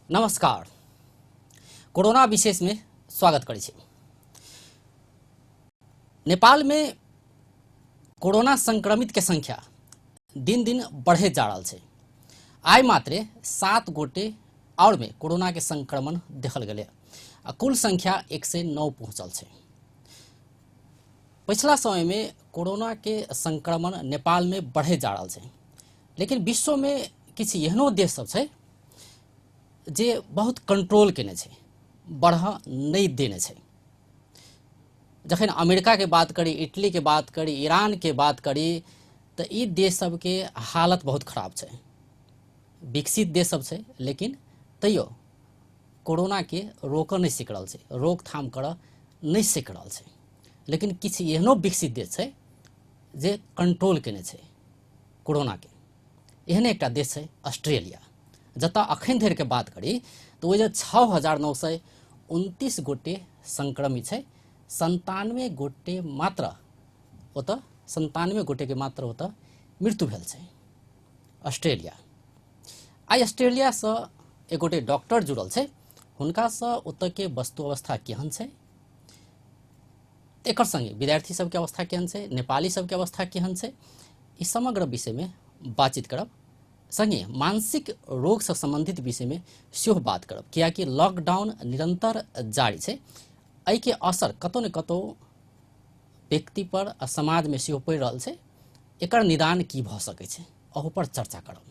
नमस्कार। कोरोना विशेष में स्वागत करै छी। नेपाल में कोरोना संक्रमित के संख्या दिन दिन बढ़े जा रहा है। आइ मात्रे 7 गोटे और में कोरोना के संक्रमण देखल गए। कुल संख्या 109 पहुंचल है। पिछला समय में कोरोना के संक्रमण नेपाल में बढ़े जा रहा है, लेकिन विश्व में किसी एहनो देश सब है जे बहुत कंट्रोल केने छे, बढ़ नहीं देने छे। जखन अमेरिका के बात करी, इटली के बात करी, ईरान के बात करी तो ई देश सब के हालत बहुत खराब छे। विकसित देश सब छे, लेकिन तैयो कोरोना के रोक नहीं सीख रहल छे, रोकथाम कर नहीं सीख रहल छे। लेकिन किसी एहनो विकसित देश छे जे कंट्रोल केने छे कोरोना के। एहने एक देश है ऑस्ट्रेलिया, जता अखन धरि के बात करी तो वो 6,929 गोटे संक्रमित है। 97 गोटे मात्र होता 97 गोटे के मात्र होता मृत्यु भेल है। ऑस्ट्रेलिया आई ऑस्ट्रेलिया से एक गोटे डॉक्टर जुड़ल है, हुनका से ओत के वस्तु अवस्था केहन है, एक संगे विद्यार्थी सबके अवस्था केहन है, नेपाली सबके अवस्था केहन है, इस समग्र विषय में बातचीत करब। संगे मानसिक रोग से संबंधित विषय में सेहो बात करब, कियाकि लॉकडाउन निरंतर जारी है। एहि के असर कतौ न कतौ व्यक्ति पर आ समाज में सेहो पड़ि रहल है। एकर निदान की भ सकै छै, अहू पर चर्चा करब।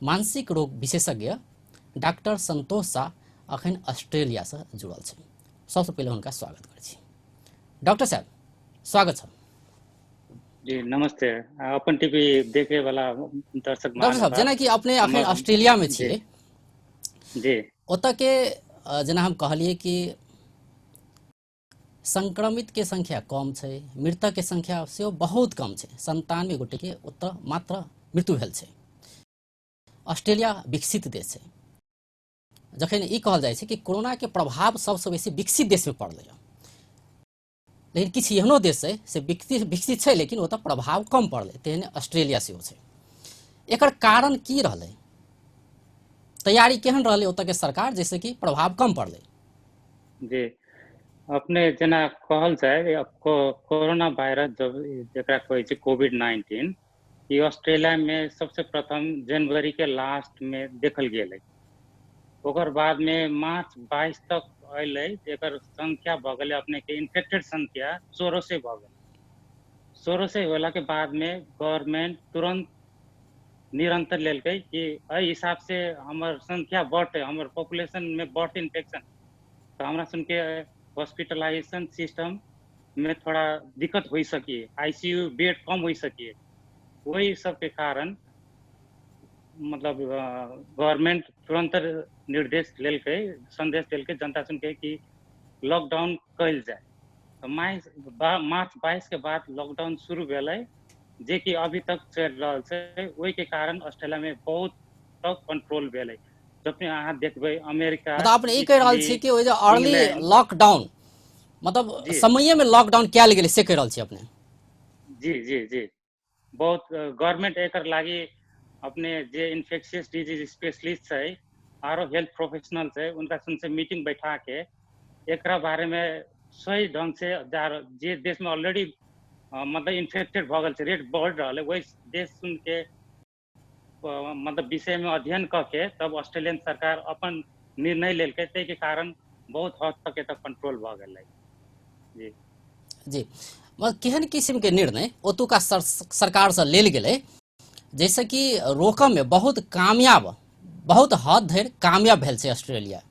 मानसिक रोग विशेषज्ञ डॉक्टर संतोष शाह अखन ऑस्ट्रेलिया से जुड़ल छै। सबसे पहले उनका स्वागत करै छी। डॉक्टर साहब स्वागत है। जी नमस्ते। अपन टीवी देखे वाला दर्शक डॉक्टर साहब, जेना कि अपने अखन ऑस्ट्रेलिया में छिए, जी ओत के जेना हम कहलिए कि संक्रमित के संख्या कम है, मृतक के संख्या से बहुत कम है। 97 गोटे के ओत मात्र मृत्यु भेल है। ऑस्ट्रेलिया विकसित देश है। जखन ई कहल जाए कि कोरोना के प्रभाव सबसे बेसी विकसित देश में पड़ल, लेकिन किसी एहनो देश है से विकसित है लेकिन ओत प्रभाव कम पड़ल, तेहने ऑस्ट्रेलिया से है। एकर कारण की रहले, तैयारी केहन रहले ओत के सरकार, जैसे कि प्रभाव कम पड़ले? जी अपने जना कहल जाए कोरोना वायरस जब जरा कहे कोविड-19 ये ऑस्ट्रेलिया में सबसे प्रथम जनवरी के लास्ट में देखल गेल। ओकर बाद में मार्च 22 तक अले, एकर संख्या भ गए अपने के इन्फेक्टेड संख्या 1600 भ गए। 1600 होला के बाद में गवर्नमेंट तुरंत निरंतर लेलकै कि एहि हिसाब से हमर संख्या बढ़ते, हमर पॉपुलेशन में बढ़ते इन्फेक्शन, तो हमरा सुन के हॉस्पिटलाइजेशन सिस्टम में थोड़ा दिक्कत हो सकी, आईसीयू बेड कम हो सकी। वही सब के कारण मतलब गवर्नमेंट तुरंत निर्देश लेलकै, संदेश देलकै जनता सुन के कि लॉकडाउन कल जाए। तो मार्च 22 के बाद लॉकडाउन शुरू भेलै, जे कि अभी तक चल रहा है। वही के कारण ऑस्ट्रेलिया में बहुत तक कंट्रोल भेलै। जब अहाँ देखबै अमेरिका, मतलब आपने ई कह रहल छी कि ओइ जे अर्ली इंग्लैंड, लॉकडाउन मतलब समय में लॉकडाउन कैल गेलै से कह रहल छी अपने? जी जी जी बहुत गवर्नमेंट एकर लागी अपने जे इन्फेक्शियस डिजीज स्पेशलिस्ट है और हेल्थ प्रोफेशनल है उनका सुन से मीटिंग बैठा के एकरा बारे में सही ढंग से जे देश में ऑलरेडी मतलब इन्फेक्टेड भ गल, रेट बढ़ रहा है, वही देश सुन के मतलब विषय में अध्ययन करके तब ऑस्ट्रेलियन सरकार अपन निर्णय लेलकै, ते के कारण बहुत हद तक तक कंट्रोल भ गल। जी जी मतलब केहन किस्म के निर्णय ओतुका सरकार से लेल गेलै, जैसे कि रोकम में बहुत कामयाब, बहुत हद धरि कामयाब भेल छै ऑस्ट्रेलिया?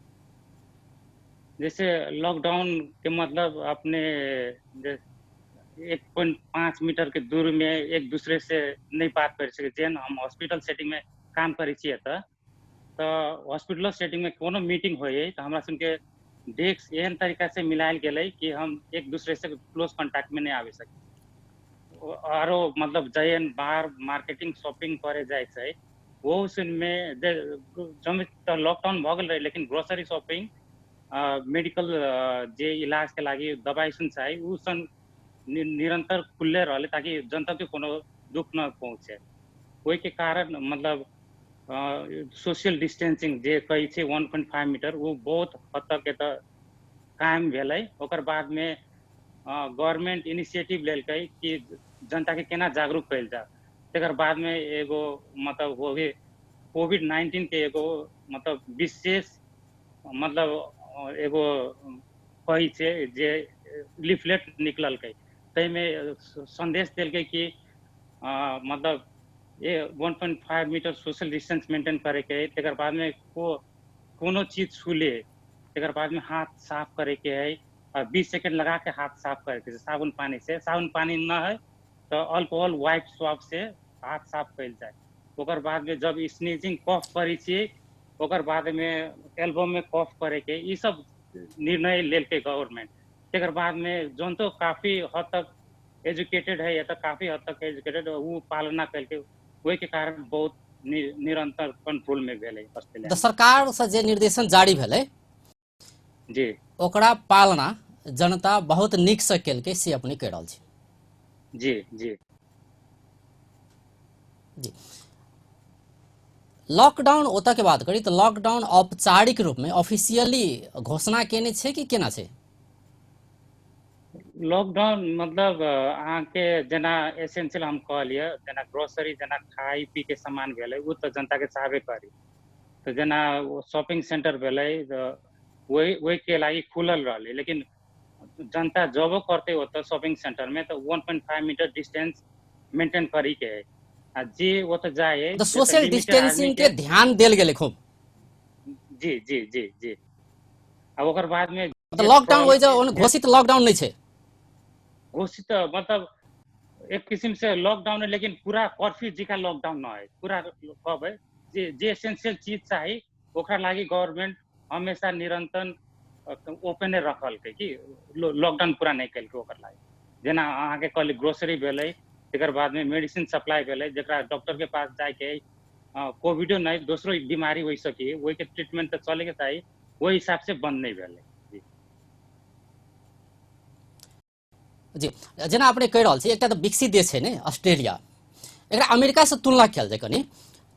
जैसे लॉकडाउन के मतलब अपने 1.5 मीटर के दूर में एक दूसरे से नहीं बात कर सके। जेन हम हॉस्पिटल सेटिंग में काम करे छिए तो हॉस्पिटल सेटिंग में कोनो मीटिंग होए तो हमरा सुन के डेस्क एहन तरीका से मिलायल गेलै कि हम एक दूसरे से क्लोज कांटेक्ट में नहीं आवे सके। आरो मतलब जैन बाहर मार्केटिंग शॉपिंग करे जाए छै, वो में जब तो लॉकडाउन भ गेल रहे, लेकिन ग्रोसरी शॉपिंग, मेडिकल जे इलाज के लागी दवाई सुन चाही उ सन निरंतर खुले रहे ताकि जनता के कोनो दुख न पहुंचे। वही के कारण मतलब सोशल डिस्टेंसिंग जे कहै छै 1.5 मीटर वो बहुत हद तक एतऽ कायम भेलै। ओकर बादमे गवर्नमेंट इनिशिएटिव लेलकै कि जनता के केना जागरूक कयल जाए। तकर बादमे एगो मतलब हो गए कोविड-19 के एगो मतलब विशेष मतलब एगो कहै छै जे लिफलेट निकललकै, ताहिमे संदेश देलकै कि मतलब ये 1.5 मीटर सोशल डिस्टेंस मेंटेन करैके है। तकर बादमे कोनो चीज छूले तकर बादमे हाथ साफ करैके है और 20 सेकंड लगा के हाथ साफ करैके है साबुन पानी से। साबुन पानी न है तो अल्कोहल वाइप स्वाब से हाथ साफ कयल जाए। ओकर बादमे जब स्नीजिंग कफ करै छियै ओकर बादमे एल्बो में कफ करेके, ई सब निर्णय लेलकै गवर्नमेंट। तकर बादमे जौन तो काफी हद तक एजुकेटेड है या तो काफी हद तक एजुकेटेड वो पालना कलकै, ओहि के कारण बहुत निरंतर कंट्रोल में भेलै ऑस्ट्रेलिया तऽ में। सरकार से जे निर्देशन जारी भेलै जी ओकरा पालना जनता बहुत नीक से केलकै से अपने कह रहल छी। जी जी जी लॉकडाउन ओतऽ के बात करी तऽ लॉकडाउन औपचारिक रूप में ऑफिशियली घोषणा केने छै कि केना छै? लॉकडाउन मतलब अहाँके जेना एसेंशियल हम कहलिए, जेना ग्रोसरी जेना खाई पी के सामान भेलै वो तो जनता के चाहबे करी। तो जेना शॉपिंग सेंटर भेलै वही के लागि खुलल रहलै, लेकिन जनता जबो करते ओतऽ शॉपिंग सेंटर में तो 1.5 मीटर डिस्टेंस मेंटेन करी के है। आ जे ओतऽ जाए तऽ जे तो सोशल लिमिटेड आदमी डिस्टेंसिंग के के। ध्यान देल गेलै खूब। जी जी जी जी अब ओकर बाद में तऽ जे लॉकडाउन ट्रॉल ओहि जे घोषित लॉकडाउन नहीं छै। घोषित मतलब एक किस्म से लॉकडाउन है, लेकिन पूरा कर्फ्यू जिका लॉकडाउन ना है। पूरा कहबै जे एसेंशियल चीज चाही ओकरा लागि गवर्नमेंट हमेशा निरंतर ओपने रखलकै कि लॉकडाउन पूरा नहीं कलकै ओकर लागि। जेना अहाँके कहली ग्रोसरी भेलै, तकर बादमे मेडिसिन सप्लाई भेलै, जकरा डॉक्टर के पास जाके कोविडो नहीं दोसरो बीमारी हो सकी वही के ट्रीटमेंट तो चले के चाही, वही हिसाब से बंद नहीं भेलै। जी जेना अपने कह रहल छी एकटा तऽ विकसित देश छै ने ऑस्ट्रेलिया, एकरा अमेरिका से तुलना कयल जाय कनी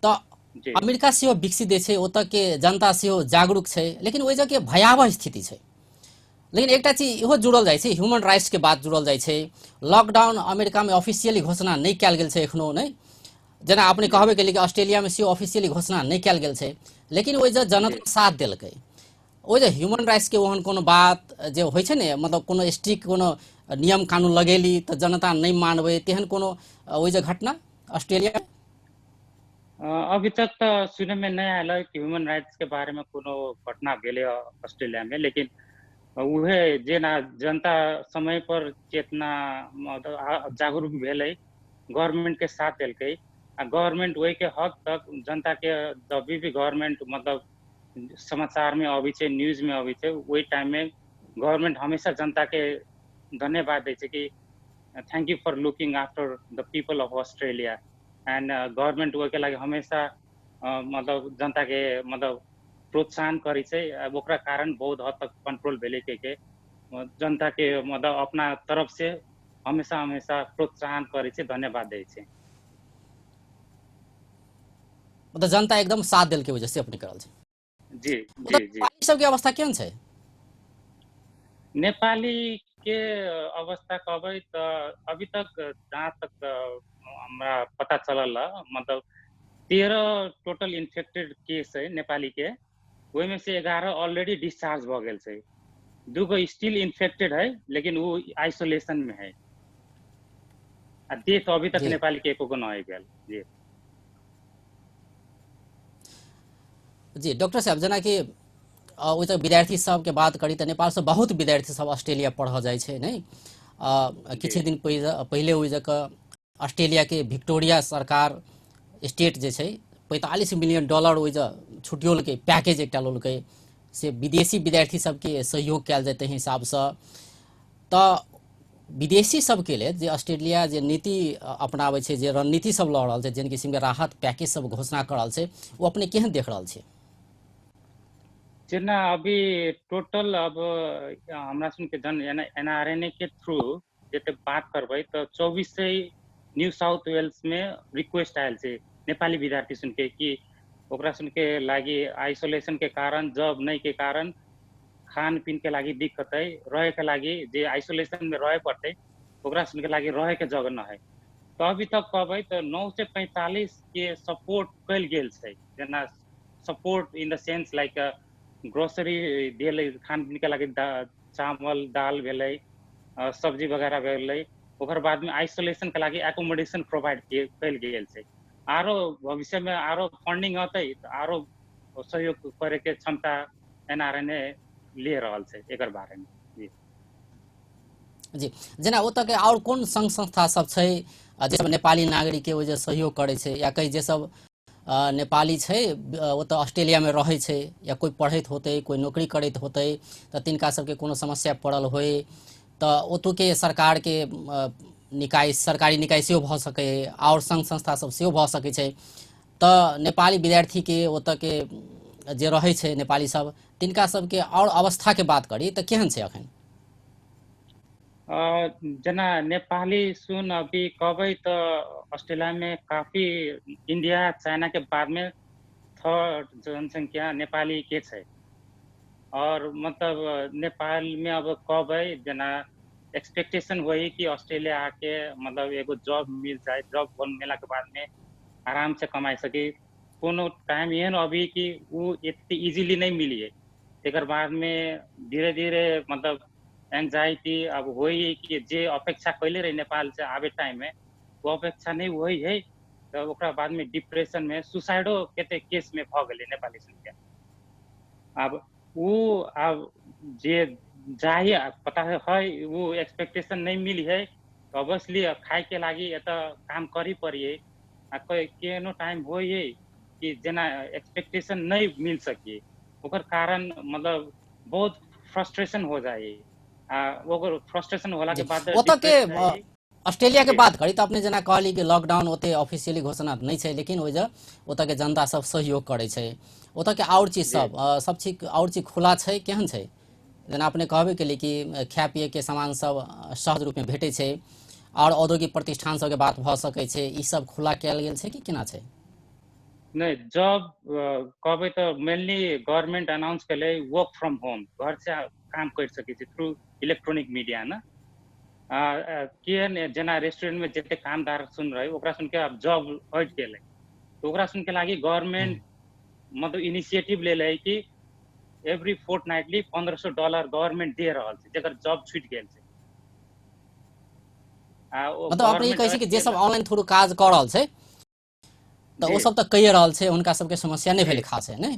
तऽ जी अमेरिका सेहो विकसित देश छै, ओतऽ के जनता सेहो जागरूक छै, लेकिन ओहि जगह भयावह स्थिति छै। लेकिन एकटा चीज इहो जुड़ल जाइ छै, ह्यूमन राइट्स के बात जुड़ल जाइ छै। लॉकडाउन अमेरिका में ऑफिशियली घोषणा नहीं कयल गेल छै एखनो नहीं, जेना अपने जी कहबे केलियै कि ऑस्ट्रेलिया में सेहो ऑफिशियली घोषणा नहीं कयल गेल छै, लेकिन ओहि जगह जी जनता साथ देलकै। ओहि जे ह्यूमन राइट्स के ओहन कोनो बात जे होइ छै ने, मतलब कोनो स्ट्रिक्ट कोनो नियम कानून लगेली तऽ जनता नहीं मानबै तेहन कोनो ओहि जे घटना ऑस्ट्रेलिया में? अभी तक तो सुने में नहीं आयल है कि ह्यूमन राइट्स के बारे में कोनो घटना भेले ऑस्ट्रेलिया में, लेकिन उहे जेना जनता समय पर चेतना मतलब जागरूक भेलै, गवर्नमेंट के साथ देलकै। आ गवर्नमेंट वही के हद तक जनता के जब भी गवर्नमेंट मतलब समाचार में अबै छै, न्यूज में अबै छै, वही टाइम में गवर्नमेंट हमेशा जनता के धन्यवाद दै छै कि thank you for looking after the people of Australia. And government ओहि के लागि हमेशा मतलब जनता के मतलब प्रोत्साहन करै छै। अब ओकरा कारण बहुत हद तक कंट्रोल भेलै के जनता के मतलब अपना तरफ से हमेशा हमेशा प्रोत्साहन करै छै, धन्यवाद दै छै। मतलब जनता एकदम साथ देलकै वजह से अपने करल छै। जी मतलब जी जी नेपाली सबके अवस्था केहन छै? नेपाली के अवस्था कहबै तऽ अभी तक जहाँ तक हमरा पता चलल मतलब 13 टोटल इन्फेक्टेड केस है नेपाली के, ओहि में से 11 ऑलरेडी डिस्चार्ज भ गेल छै। दूगो स्टिल इन्फेक्टेड है लेकिन वो आइसोलेशन में है। आ डेथ अभी तक जी नेपाली के एको गो नहीं भेल। जी जी डॉक्टर साहब जेना कि ओहि तक विद्यार्थी सबके बात करी तऽ नेपाल से बहुत विद्यार्थी सब ऑस्ट्रेलिया पढ़ऽ जाइ छै नहीं। जी किछु दिन पहिले ओहि जगह ऑस्ट्रेलिया के विक्टोरिया सरकार स्टेट जे छै $45 मिलियन ओहि जगह छुटियोलकै, पैकेज एकटा लेलकै से विदेशी विद्यार्थी सबके सहयोग कयल जेतै हिसाबसँ। तऽ विदेशी सबके लेल जे ऑस्ट्रेलिया जे नीति अपनाबै छै, जे रणनीति सब लऽ रहल छै, जेन किस्म के राहत पैकेज सब घोषणा कर रहल छै, वो अपने केहन देख रहल छै? जेना अभी टोटल अब हमरा सुन के जन एनआरएनए के थ्रू जते बात करबै तो 24 से न्यू साउथ वेल्स में रिक्वेस्ट आयल छै नेपाली विद्यार्थी सुन के कि ओकरा सुन के लागी आइसोलेशन के कारण, जॉब नहीं के कारण खान पीन के लागी दिक्कत है, रहे के लागी जे आइसोलेशन में रहे पड़ते ओकरा सुन के लागी रहे के जगह न है। तो अभी तक कहबै तो 9 से 45 के सपोर्ट कल गेल छै, जेना support in the sense like grocery देले, खान पीन के लागी चावल दाल भेलै, सब्जी वगैरह भेलै, ओकर बाद में आइसोलेशन के लागी एकोमोडेशन प्रोवाइड कल गेल छै। आरो भविष्य में आरो फंडिंग अतै तो आरो सहयोग करे के क्षमता एनआरएनए ले रहल छै एकर बारे में। जी जी, जेना ओतऽ के और कोन संघ संस्था सब छै जे सब नेपाली नागरिक के वजह सहयोग करे छै, या कहीं जे सब नेपाली छै ओतऽ ऑस्ट्रेलिया में रहै छै, या कोई पढ़ैत होतै, कोई नौकरी करैत होतै, तऽ तिनका सबके कोनो समस्या पड़ल होय तऽ ओतुके सरकार के निकाय, सरकारी निकाय सेहो भऽ सकै, और संघ संस्था सब सेहो भऽ सकै छै। तऽ नेपाली विद्यार्थी के ओतऽ के जे रहै छै नेपाली सब, तिनका सबके और अवस्था के बात करी तऽ केहन छै अखन? जना नेपाली सुन अभी कहबै तो ऑस्ट्रेलिया में काफी इंडिया चाइना के बाद में थर्ड जनसंख्या नेपाली के छै। और मतलब नेपाल में अब कहबै जना एक्सपेक्टेशन वही कि ऑस्ट्रेलिया आके मतलब एगो जॉब मिल जाए, जॉब मिला के बाद में आराम से कमाई सके। कोनो टाइम एहन अभी कि वो इतनी इजीली नहीं मिली है, एक बाद में धीरे धीरे मतलब एंजाइटी अब वही कि जे अपेक्षा कैले रही नेपाल से आवे टाइम में वो अपेक्षा नहीं वही है, तो ओकरा बाद में डिप्रेशन में सुसाइडो केते केस में भ गेलै नेपाली संख्या। अब वो अब जे जाए पता है वो एक्सपेक्टेशन नहीं मिली है, तो ऑब्वियसली खाए के लागी एता काम करी पड़िए। आ कोई केनो टाइम होई है कि जना एक्सपेक्टेशन नहीं मिल सकी, ओकर कारण मतलब बहुत फ्रस्ट्रेशन हो जाए। ओकर फ्रस्ट्रेशन होला के जी, बाद ओतऽ के डिप्रेस जाए। ऑस्ट्रेलिया के जी बात करी तो अपने जना कहली कि लॉकडाउन ओते ऑफिशियली घोषणा नहीं छै, लेकिन ओइजा ओतऽ के जनता सब सहयोग करे छै। ओतऽ के और चीज जी सब सब चीज और चीज खुला छै, केहन छै? जेना अपने कहबे केली कि खाय पिए के सामान सब सहज रूप में भेटै छै, और औद्योगिक प्रतिष्ठान सबके बात भऽ सकै छै, ई सब खुला कयल गेल छै कि केना छै? नहीं, जॉब कहबै तो मेनली गवर्नमेंट अनाउंस केले वर्क फ्रॉम होम, घर से काम कर सके छै थ्रू इलेक्ट्रॉनिक मीडिया ना। केहन जना रेस्टोरेंट में जते कामदार सुन रहे ओकरा सुन के अब जॉब हट गेलै, तो ओकरा सुन के लागी गवर्नमेंट मतलब इनिशिएटिव ले ले कि एवरी फोर्टनाइटली $1500 गवर्नमेंट दे रहल छै जेकर जॉब छूट गेल छै। ओ मतलब अपने ई गवर्नमेंट कहै छै कि जे सब ऑनलाइन थ्रू काज कऽ रहल छै तऽ जी ओ सब तऽ कहिए रहल छै, हुनका सबके समस्या नहीं जी भेलै खास है नहीं।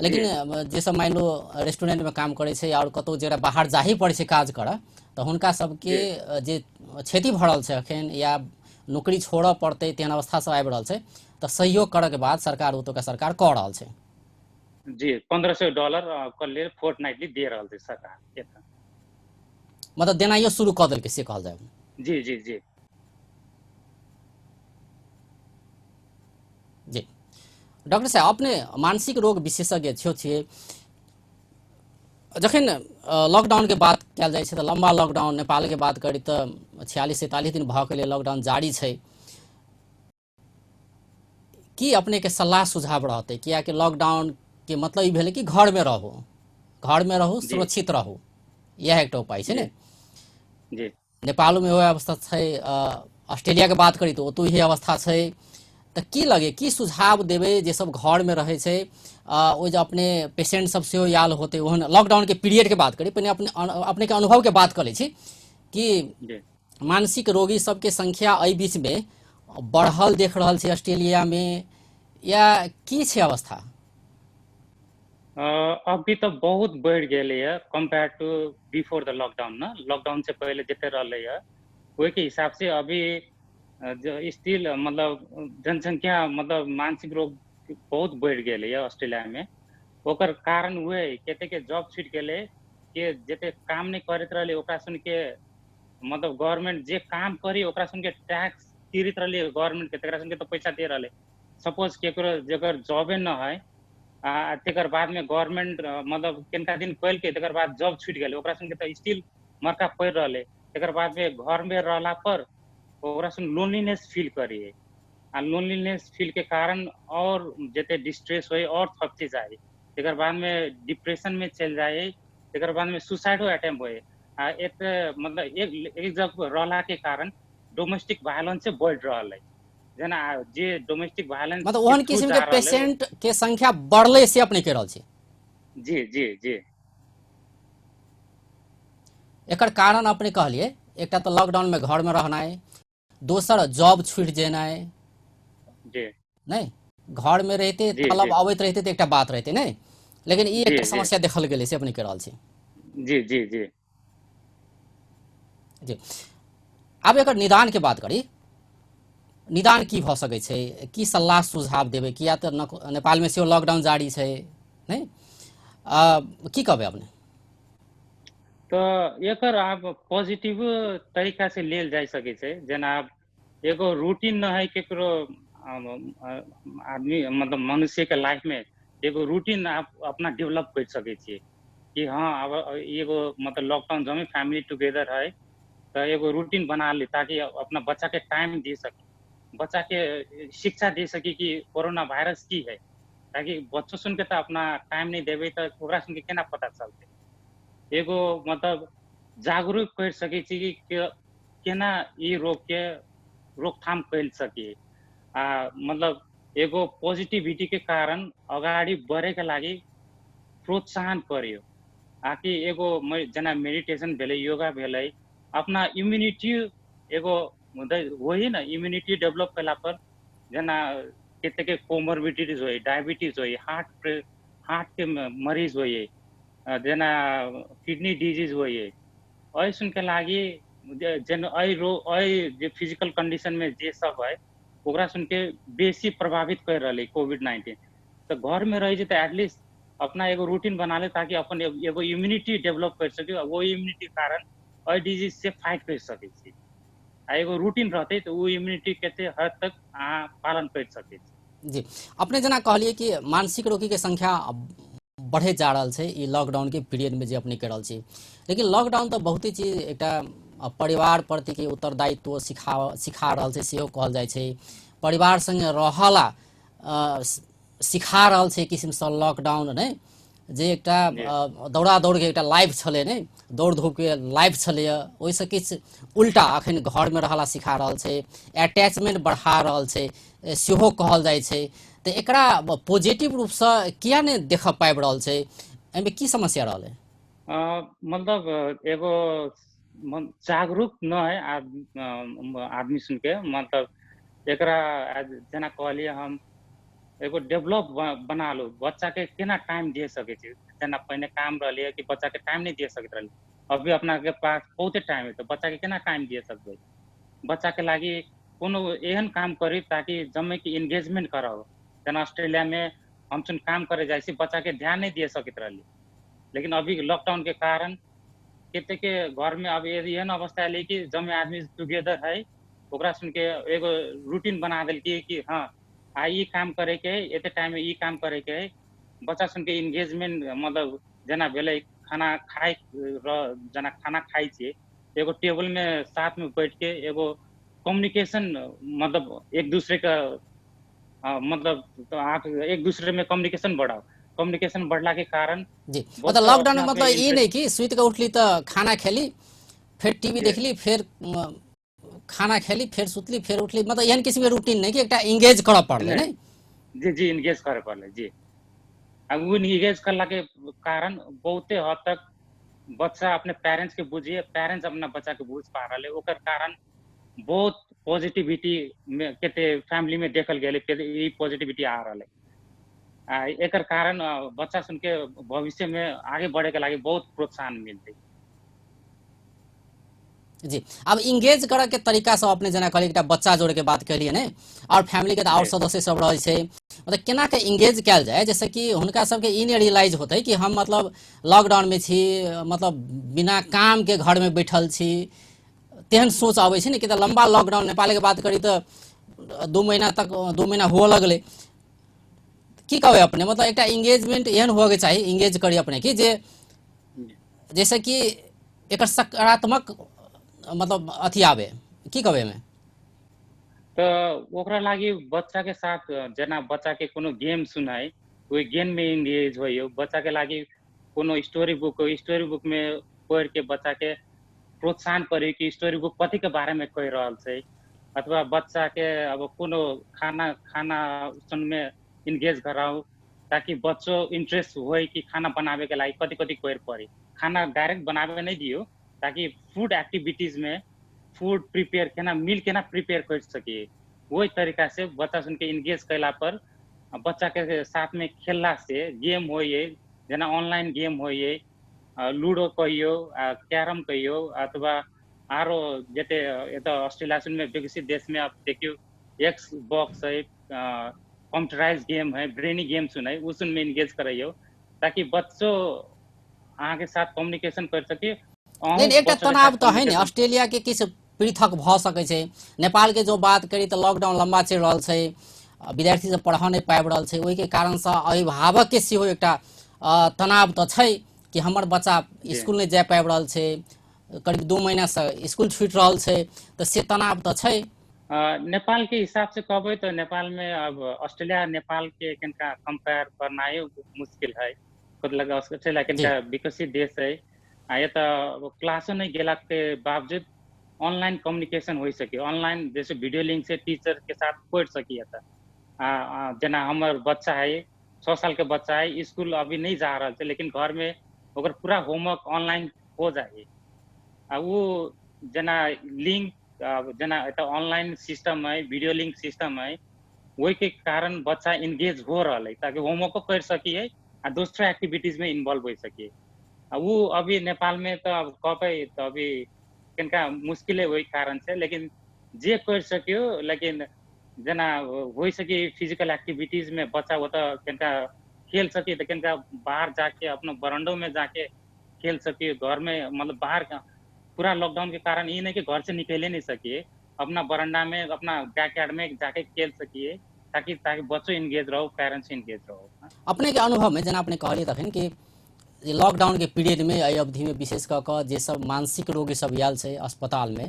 जी लेकिन जे सब मान लो रेस्टोरेंट में काम करे छै और कतौ जरा बाहर जाही पड़े छै काज करऽ, तऽ हुनका सबके जी जे क्षति भऽ रहल छै अखन, या नौकरी छोड़ऽ पड़तै तेहन अवस्था सब आबि रहल छै, तऽ सहयोग करऽ के बाद सरकार ओतुका सरकार कऽ रहल छै। जी $1500 के लिए फोर्टनाइटली दे रहल छै सरकार एतऽ। मतलब देनाइयो शुरू कऽ देलकै से कहल जाय। जी जी जी जी, डॉक्टर साहब अपने मानसिक रोग विशेषज्ञ छियै, जखन लॉकडाउन के बात कयल जाइ छै तऽ लंबा लॉकडाउन नेपाल के बात करी तऽ 46-47 दिन भऽ गेलै लॉकडाउन जारी छै। की अपने के सलाह सुझाव रहते, कियाकि लॉकडाउन के मतलब ई भेलै कि घर में रहू, घर में रहू, जी सुरक्षित रहू, यह एकटा उपाय छै जी ने। जी नेपालो में वह अवस्था छै, ऑस्ट्रेलिया के बात करी तो ओतौ इहे अवस्था छै। तऽ की लगे, की सुझाव देबै जे सब घर में रहे छै, ओ जे अपने पेशेंट सब सेहो आयल होते ओहन लॉकडाउन के पीरियड के बात करी, पहिने अपने के अनुभव के बात कर लै छी कि जी मानसिक रोगी सबके संख्या एहि बीच में बढ़ल देख रहल छै ऑस्ट्रेलिया में, या की छै अवस्था? अभी तो बहुत बढ़ गेलै है compare to before the lockdown ना। लॉकडाउन से पहले जते रहले है ओहि के हिसाब से अभी स्टिल मतलब जनसंख्या मतलब मानसिक रोग बहुत बढ़ गेलै है ऑस्ट्रेलिया में। ओकर कारण उहे कते के जॉब छूट गेलै, के जते काम नहीं करत रहले ओकरा सुन के मतलब गवर्नमेंट जे काम करी ओकरा सुन के टैक्स तीरित रहले गवर्नमेंट के, तेकरा सुन के तो पैसा दे रहले। सपोज केकरो जगर जॉबे न है तेकर बाद में गवर्नमेंट मतलब किनका दिन कल के तेकर बाद जॉब छूट गेलै ओकरा सुन के तो स्टिल मरका पड़ रहले। तेकर बाद में घर में रहला पर ओकरा सुन लोनलीनेस फील करी है। आ लोनलीनेस फील के कारण और जते डिस्ट्रेस होए और थकते जाए, एकर बाद में डिप्रेशन में चल जाए, एकर बाद में सुसाइडो अटेम्प्ट होए। आ एक मतलब एक जब रहला के कारण डोमेस्टिक वायलेंस से बढ़ रहल है। जेना जे डोमेस्टिक वायलेंस मतलब के ओहन थ्रू किस्म के जा रहल है। पेशेंट के संख्या बढ़ले से अपने कह रहल छी। जी जी जी एकर कारण अपने कहलिए एक तो लॉकडाउन में घर में रहना है, दोसर जॉब छूट जेनाइ, जी नहीं घर में रहते जी तलब जी अबैत रहते तो एक बात रहते नहीं, लेकिन ये जी एक जी समस्या देखल गेले से अपने कह रहल छी। जी जी जी जी आब एकर निदान के बात करी, निदान की भ सकै छै, की सलाह सुझाव देबै, किया तऽ नेपाल में सेहो लॉकडाउन जारी छै नहीं, की कहबै अपने। तो एकर आप पॉजिटिव तरीका से लेल जा सके छै। जेना आप एगो रूटीन न है केकरो आदमी मतलब मनुष्य के लाइफ में एगो रूटीन आप अपना डेवलप कर सके छिए कि हाँ अब एगो मतलब लॉकडाउन जमे फैमिली टुगेदर है तो एगो रूटीन बना ली ताकि अपना बच्चा के टाइम दे सके, बच्चा के शिक्षा दे सके कि कोरोना वायरस की है, ताकि बच्चों सुन के तो अपना टाइम नहीं देवे तो ओकरा सुन के केना पता चलते। एगो मतलब जागरूक कर सके छी कि केना ई रोग के रोकथाम कर सके। मतलब एगो पॉजिटिविटी के कारण अगाडि बढ़े के लागि प्रोत्साहन करियो। आकि एगो जना मेडिटेशन भेलै, योगा भेलै, अपना इम्यूनिटी एगो वही ना इम्यूनिटी डेवलप कला पर जना कते के कोमोर्बिडिटीज होई, डायबिटीज होई, हार्ट के मरीज होई, जेना किडनी डिजीज होइए, ओहि सुन के लागि जेन जे फिजिकल कंडीशन में जे सब है ओकरा सुन के बेसी प्रभावित कर रहे कोविड-19। तो घर में रही तो एटलीस्ट अपना एगो रूटीन बना ले ताकि अपन एगो इम्यूनिटी डेवलप कर सके, वो इम्यूनिटी कारण ओहि डिजीज से फाइट कर सके छी। एगो रूटीन रहते तो वो इम्यूनिटी कते हद तक अहाँ पालन कर सके छी। जी अपने जना कहलिए कि मानसिक रोगी के संख्या बढ़े जा रहा है ई लॉकडाउन के पीरियड में जे अपने कह रहल छी, लेकिन लॉकडाउन तो बहुत ही चीज एक परिवार प्रति के उत्तरदायित्व सिखा रहल छै सेहो कहल जाइ छै, परिवार संगे रहला सिखा रहल छै किस्म से लॉकडाउन नहीं, जे एक जी दौड़ा दौड़ के एक लाइफ छले नहीं, दौड़ धूप के लाइफ छले, ओइसे किछ उल्टा अखन घर में रहला सिखा रहल छै, अटैचमेंट बढ़ा रहल छै सेहो कहल जाइ छै। तो एकरा पॉजिटिव रूप से किया नहीं देख पाबि रहल छै, एमे की समस्या रहल है। मतलब एगो जागरूक न है आदमी सुन के, मतलब एकरा जना कहलिए हम एगो डेवलप बना लो, बच्चा के केना टाइम दे सके छी। जना पहले काम रहलिए कि बच्चा के टाइम नहीं दे सकत रहलिए, अभी अपना के पास बहुते टाइम है तो बच्चा के केना टाइम दे सकबै। बच्चा के लागि कोनो एहन काम करी ताकि जमे की एंगेजमेंट कराओ। जना ऑस्ट्रेलिया में हम सुन काम करे जाए छी, बच्चा के ध्यान नहीं दे सकत रहलिए, लेकिन अभी लॉकडाउन के कारण कते के घर में अब एहन अवस्था एले कि जमे आदमी टुगेदर है, ओकरा सुन के एगो रूटीन बना देल कि हाँ आ ई काम करे के है, एते टाइम में ई काम करे के है। बच्चा सुन के एंगेजमेंट मतलब जना भेले खाना खाए जना खाना खाई छे, एगो टेबल में साथ में बैठ के एगो कम्युनिकेशन मतलब एक दूसरे का मतलब तो आप एक दूसरे में कम्युनिकेशन बढ़ाओ। कम्युनिकेशन बढ़ला के कारण जी मतलब बच्चा लॉकडाउन अपने में आप में मतलब ये इंटरेस्ट। नहीं कि सुत के उठली तो खाना खेली, फिर टीवी जी देखली, फिर खाना खेली, फिर सुतली, फिर उठली, मतलब एहन किस्म के रूटीन नहीं कि एक एंगेज कर पड़ले नहीं नहीं। जी जी इंगेज करे पड़ले जी। अब वो इंगेज करला के कारण बहुते हद तक बच्चा अपने पेरेंट्स के बुझिए, पेरेंट्स अपना बच्चा के बुझ पा रहे, ओकर कारण बहुत पॉजिटिविटी में केते फैमिली में देखल गेले, ई पॉजिटिविटी आ रहले। एकर कारण बच्चा सुन के भविष्य में आगे बढ़े के लागि बहुत प्रोत्साहन मिलते। जी अब इंगेज करे के तरीका सब अपने जना कहली एक बच्चा जोड़ के बात करिए ने, और फैमिली के और जी सदस्य सब रहे छै, मतलब केना के इंगेज कैल जाए जैसे कि हुनका सबके ई नहीं रियलाइज होते कि हम मतलब लॉकडाउन में छी, मतलब बिना काम के घर में बैठल छी, तेहन सोच आबै छै ने कि लंबा लॉकडाउन नेपाल के बात करी तो 2 महीना तक 2 महीना हुआ लगले, की कहबे अपने मतलब एक इंगेजमेंट एहन हुआ के चाहिए, इंगेज करी अपने की जे जैसे कि एक सकारात्मक मतलब अथी आवे, की कहबे में। तो तो ओकरा लागी बच्चा के साथ जना बच्चा के कोनो गेम सुनाई, कोई गेम में इंगेज होइयो, बच्चा के लागी कोनो स्टोरी बुक में पढ़ के बच्चा के प्रोत्साहन करी कि स्टोरी बुक कथी के बारे में कह रहल छै, अथवा बच्चा के अब कोनो खाना खाना में इंगेज कराऊ, ताकि बच्चों इंटरेस्ट होई कि खाना बनावे के लागी कथी कथी कर पड़ी। खाना डायरेक्ट बनावे नहीं दियो, ताकि फूड एक्टिविटीज में फूड प्रिपेयर केना मील केना प्रिपेयर कर सके, वही तरीका से बच्चा सुन के इंगेज कैला पर बच्चा के साथ में खेलला से गेम होइए, जना ऑनलाइन गेम होइए, लूडो कहियो, कैरम कहियो, अथवा आरो जते एतऽ ऑस्ट्रेलिया सुन में विकसित देश में आप देखियो एक्स बॉक्स है, कंप्यूटराइज गेम है, ब्रेनी गेम सुनाई उस में इंगेज कराइयो, ताकि बच्चों अहाँ के साथ कम्युनिकेशन कर सके। लेकिन एक तनाव तो है ने, ऑस्ट्रेलिया के किस पृथक भ सकै छै। नेपाल के जो बात करी तो लॉकडाउन लंबा चल रहल छै, विद्यार्थी सब पढ़ नहीं पाबि रहल छै, ओहि के कारण से अभिभावक के सेहो एकटा तनाव तो छै कि हमर बच्चा स्कूल नहीं जा पाबि रहल छै, करीब 2 महीना से स्कूल छूट रहल छै, तो से तनाव तो छै। नेपाल के हिसाब से कहबे तो नेपाल में अब ऑस्ट्रेलिया नेपाल के कनिका कंपेयर करना मुश्किल है, मतलब ऑस्ट्रेलिया कनिका विकसित देश है। ये तो क्लासो नहीं गेला के बावजूद ऑनलाइन कम्युनिकेशन हो सके, ऑनलाइन जैसे वीडियो लिंक से टीचर के साथ पढ़ सकी। जना हमार बच्चा है 6 साल के बच्चा है, स्कूल अभी नहीं जा रहा है, लेकिन घर में ओकर पूरा होमवर्क ऑनलाइन हो जाए। वो जना लिंक जना ऑनलाइन सिस्टम है, वीडियो लिंक सिस्टम है, वही के कारण बच्चा इंगेज हो रहा है, ताकि होमवर्क कर सकी है और दूसरा एक्टिविटीज में इन्वॉल्व हो सके। वो अभी नेपाल में तो अब कहबे तो अभी कनिका मुश्किल है वही कारण से, लेकिन जे कर सकियो, लेकिन जना हो सके फिजिकल एक्टिविटीज में बच्चा वो तो कनिका खेल सके, तो कनिका बाहर जाके अपना बरंडों में जाके खेल सके। घर में मतलब बाहर पूरा लॉकडाउन के कारण ये नहीं कि घर से निकले नहीं सके, अपना बरंडा में अपना बैकयार्ड में जाके खेल सकिए, ताकि ताकि बच्चों इंगेज रहो, पेरेंट्स इंगेज रहो। अपने के अनुभव में जना अपने कहलिए तखन कि लॉकडाउन के पीरियड में एहि अवधि में विशेष कऽ कऽ जे सब मानसिक रोगी सब आयल छै अस्पताल में,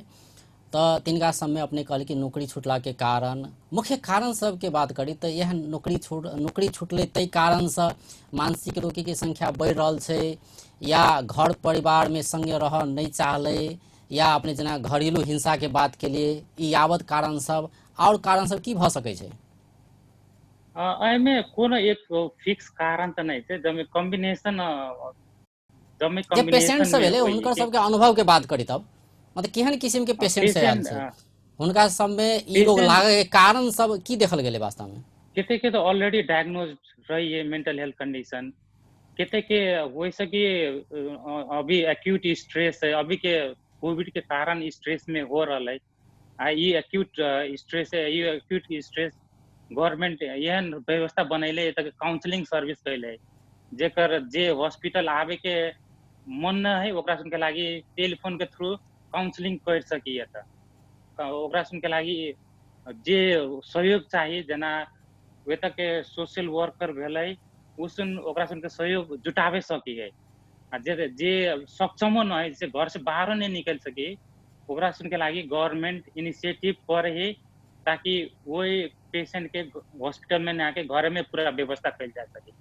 तो तिनका सब में अपने कहली कि नौकरी छूटला के कारण, मुख्य कारण सब के बात करी तो यह नौकरी छूटले तै कारण से मानसिक रोगी के संख्या बढ़ रहल छै, या घर परिवार में संगे रह नहीं चाहले, या अपने जना घरेलू हिंसा के बात के लिए यावत कारण सब और कारण सब की भ सकै छै। एमे कोनो एक फिक्स कारण तो नहीं छै, जब कॉम्बिनेशन जे पेशेंट सब है उनकर सबके अनुभव के बात करी, तब मतलब केहन किस्म के पेशेंट से आयल छै, उनका सब में ई रोग लागे के कारण सब की देखल गेले वास्तव में। केते के तो ऑलरेडी डायग्नोज रही है मेंटल हेल्थ कंडीशन, केते के हो सके अभी एक्यूट स्ट्रेस है, अभी के कोविड के कारण स्ट्रेस में हो रहा है। ये एक्यूट स्ट्रेस है, ये एक्यूट स्ट्रेस गवर्नमेंट एहन व्यवस्था बनैले तक काउंसलिंग सर्विस कैले, जेकर जे हॉस्पिटल आवे के मन न है ओकरा सुन के लागी टेलीफोन के थ्रू काउंसलिंग कर सकी है। ओकरा सुन के लागी जे सहयोग चाहिए, जना वे तक के सोशल वर्कर भेलै उसन ओकरा सुन के सहयोग जुटावे सकी है। जे जे सक्षमो न है, जैसे घर से बाहर नहीं निकल सके, ओकरा सुन के लागी गवर्नमेंट इनिशिएटिव कर है, ताकि वही पेशेंट के हॉस्पिटल में ना आके घर में पूरा व्यवस्था कैल जा सके।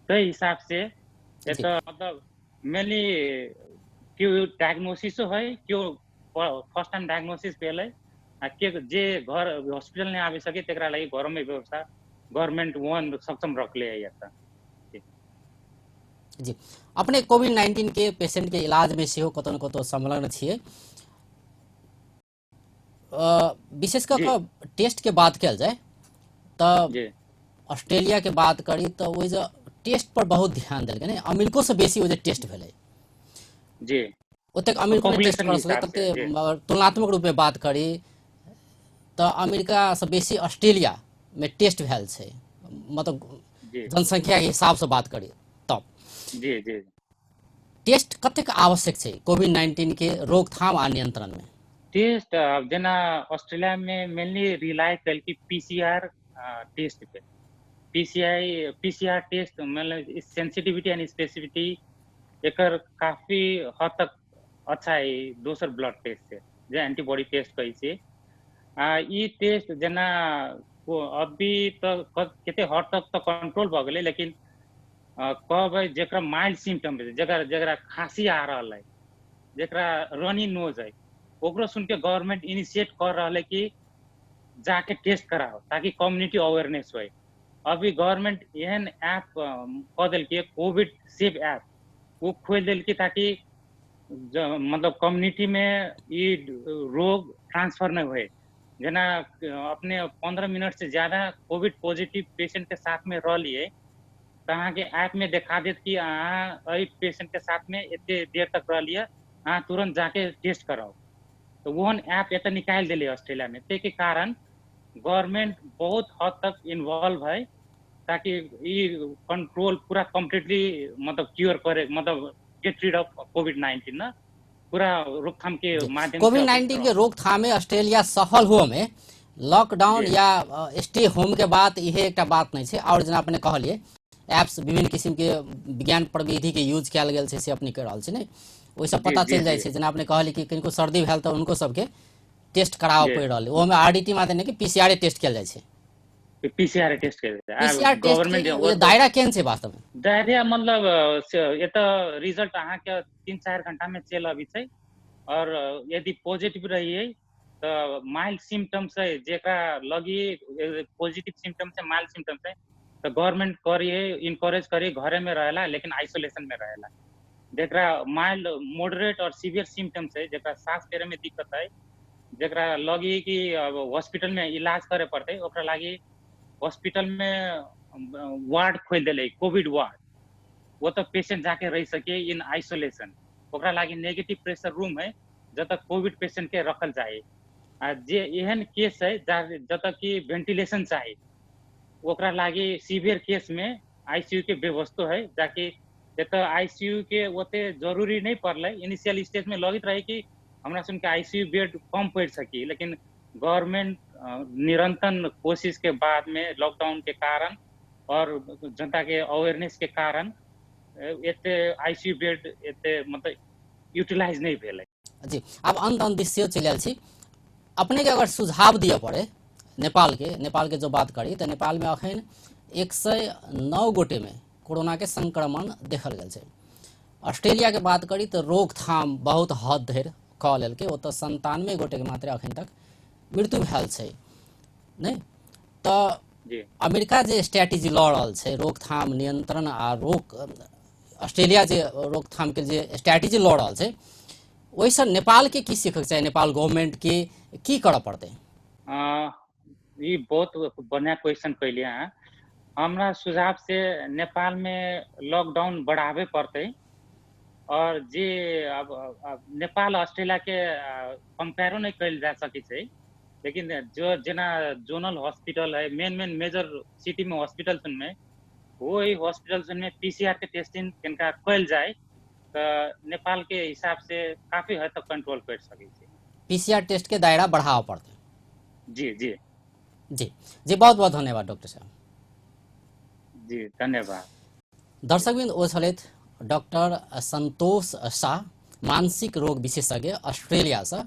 तो हिसाब से मतलब मेनली क्यों डायग्नोसिस है, क्यों फर्स्ट टाइम डायग्नोसिस भेल है, के जे घर हॉस्पिटल नहीं आवे सके तेकरा लगी घर में व्यवस्था गवर्नमेंट वन सक्षम रखले है। जी, अपने कोविड-19 के पेशेंट के इलाज में सेहो कतौ न कतौ संलग्न छियै। विशेष कऽ कऽ टेस्ट के बात कल जाए तो ऑस्ट्रेलिया के बात करी तो वो जो टेस्ट पर बहुत ध्यान दिल गए, अमेरिको से बेसी वो जो टेस्ट भेलै जी, ओतेक अमेरिको में टेस्ट करल कते तुलनात्मक रूप में बात करी तो अमेरिका से बेसी ऑस्ट्रेलिया में टेस्ट भेल छै, मतलब जनसंख्या के हिसाब से बात करी तब जी जी टेस्ट कतेक आवश्यक छै कोविड-19 के रोकथाम आ नियंत्रण में। टेस्ट जना ऑस्ट्रेलिया में मेनली रिलाय कल की पीसीआर टेस्ट पे, पीसीआर टेस्ट मतलब सेंसिटिविटी एंड स्पेसिफिसिटी एकर काफी हद तक अच्छा है दोसर ब्लड टेस्ट से, जो एंटीबॉडी टेस्ट कही से। ई टेस्ट जेना अभी तो कते हद तक तो कंट्रोल भ गेलै, लेकिन कहबै जेकरा माइल्ड सिम्टम है, जकरा जकरा खांसी आ रहल है, जकरा रनी नोज है, ओकरो सुन के गवर्नमेंट इनिशिएट कर रहा है कि जाके टेस्ट कराओ ताकि कम्युनिटी अवेयरनेस हो। अभी गवर्नमेंट एहन ऐप कह दिल के कोविड सेफ ऐप वो खोल दिल के ताकि मतलब कम्युनिटी में ये रोग ट्रांसफर नहीं हुए। जना अपने 15 मिनट से ज्यादा कोविड पॉजिटिव पेशेंट के साथ में रह लिए तो अहाँ के ऐप में दिखा देत कि अहाँ पेशेंट के साथ में इतने देर तक रह लिए, अहाँ तुरंत जाके टेस्ट कराओ। तो वो ऐप एत निकाल दिले ऑस्ट्रेलिया में, ते के कारण गवर्नमेंट बहुत हद तक इन्वॉल्व है ताकि ये कंट्रोल पूरा कंप्लीटली मतलब क्योर करे, मतलब गेट रीड ऑफ कोविड-19 ना पूरा रोकथाम के माध्यम से कोविड-19 के रोकथाम में ऑस्ट्रेलिया सफल हुआ में लॉकडाउन या स्टे होम के बाद यह एक बात नहीं है। और जना अपने कहलिए एप्स विभिन्न किस्म के विज्ञान प्रविधि के यूज किया गया से अपने कर रहा है, वैसे पता चल जाए छै। जना अपने कहली कि किनको सर्दी भेल तो उनको सबके टेस्ट कराव पड़ रहा है, वो में आरडीटी माते नहीं कि पीसीआर टेस्ट किया जाए, पीसीआर टेस्ट के पीसीआर टेस्ट के दायरा केहन छै वास्तव में? दायरा मतलब ये तो रिजल्ट अहाँ के 3-4 घंटा में चल अभी छै, और यदि पॉजिटिव रही है तो माइल्ड सिम्टम्स है, जेकरा लगी पॉजिटिव सिम्टम्स है, माइल्ड सिम्टम्स है, तो गवर्नमेंट करिए इनकरेज करिए घरे में रहेला, लेकिन आइसोलेशन में रहेला। जेकरा माइल्ड मॉडरेट और सीवियर सिम्टम्स है, जेकरा सांस लेने में दिक्कत है, जेकरा लगी कि हॉस्पिटल में इलाज करे पड़ते, ओकरा लागी हॉस्पिटल में वार्ड खोल दिले कोविड वार्ड, वो तो पेशेंट जाके रह सके इन आइसोलेशन। ओकरा लागी नेगेटिव प्रेशर रूम है जब तक कोविड पेशेंट के रखल जाए। जे एहन केस है जब तक कि वेंटिलेशन चाहिए, ओकरा लागी सीवियर केस में आईसीयू के व्यवस्था है, जाके तो आईसीयू के ओते जरूरी नहीं पड़ल। इनिशियल स्टेज में लगित रहे कि हमरा सुन के आईसीयू बेड कम पड़ सकी, लेकिन गवर्नमेंट निरंतर कोशिश के बाद में लॉकडाउन के कारण और जनता के अवेयरनेस के कारण एते आईसीयू बेड एते मतलब यूटिलाइज नहीं भेल। जी अब अंत दिशा चल छी, अपने के अगर सुझाव दिए पड़े नेपाल के जो बात करी तो नेपाल में अखन 109 गोटे में कोरोना के संक्रमण देखल गया है। ऑस्ट्रेलिया के बात करी तो रोकथाम बहुत हद धरि कह लेल के, 97 गोटे के मात्र अखन तक मृत्यु भेल है नहीं। तो अमेरिका जे स्ट्रैटेजी लऽ रहल है रोकथाम नियंत्रण आ ऑस्ट्रेलिया जे रोकथाम के जे स्ट्रैटेजी लऽ रहल है, वैसे नेपाल के की सीखक चाहिए, नेपाल गवर्नमेंट के की करऽ पड़ते? ये बहुत बढ़िया क्वेश्चन कैलिए हैं। हमरा सुझाव से नेपाल में लॉकडाउन बढ़ावे पड़ते, और जे अब नेपाल ऑस्ट्रेलिया के कंपेयरो नहीं कल जा सके छै, लेकिन जो जना जोनल हॉस्पिटल है मेन मेजर सिटी में हॉस्पिटल में, वही हॉस्पिटल में पीसीआर के टेस्टिंग किनका कल जाए तो नेपाल के हिसाब से काफी हद तक कंट्रोल कर सके। पीसीआर टेस्ट के दायरा बढ़ावा पड़ते। जी जी जी जी, बहुत बहुत धन्यवाद डॉक्टर साहब। जी धन्यवाद। दर्शकबिंद ओ छलैथ डॉक्टर संतोष शाह, मानसिक रोग विशेषज्ञ ऑस्ट्रेलिया से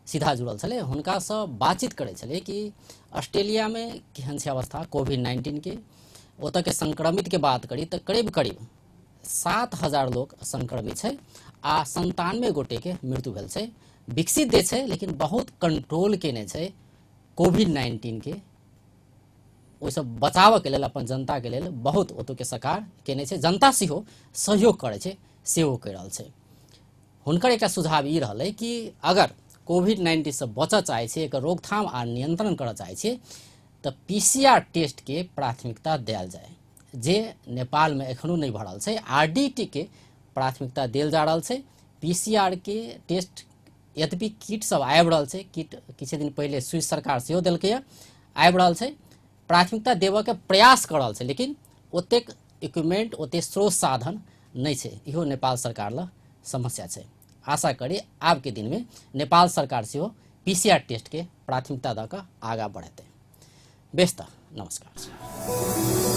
सीधा जुड़ल छले। हुनका से बातचीत करे छले कि ऑस्ट्रेलिया में केहन छै अवस्था कोविड-19 के, ओतऽ के संक्रमित के बात करी तो करीब 7,000 लोग संक्रमित है आ 97 गोटे के मृत्यु भेल छै। विकसित देश है लेकिन बहुत कंट्रोल केने छै कोविड-19 के, ओहिसँ बचाव के लेल अपन जनता के लेल बहुत ओतऽ के सरकार केने छै, जनता सेहो सहयोग करे छै, सेहो कहि रहल छै। हुनकर एकटा सुझाव ई रहलै कि अगर कोविड-19 से बचऽ चाहे छै, एकर रोकथाम आ नियंत्रण करऽ चाहे छै तो पीसीआर टेस्ट के प्राथमिकता देल जाए, जे नेपाल में एखनो नहीं भऽ रहल छै। आरडीटी के प्राथमिकता देल जा रहल छै। पीसीआर के टेस्ट यद्यपि किट सब आबि रहल छै, किट किछु दिन पहले स्विस सरकार सेहो देलकै आबि रहल छै, प्राथमिकता देवऽ के प्रयास कर रहल छै, लेकिन ओतेक इक्विपमेंट ओते स्रोत साधन नहीं छै। इहो नेपाल सरकार ल समस्या छै। आशा करी आब के दिन में नेपाल सरकार सेहो पीसीआर टेस्ट के प्राथमिकता दऽ कऽ आगाँ बढ़ेतै। बेस्ता नमस्कार।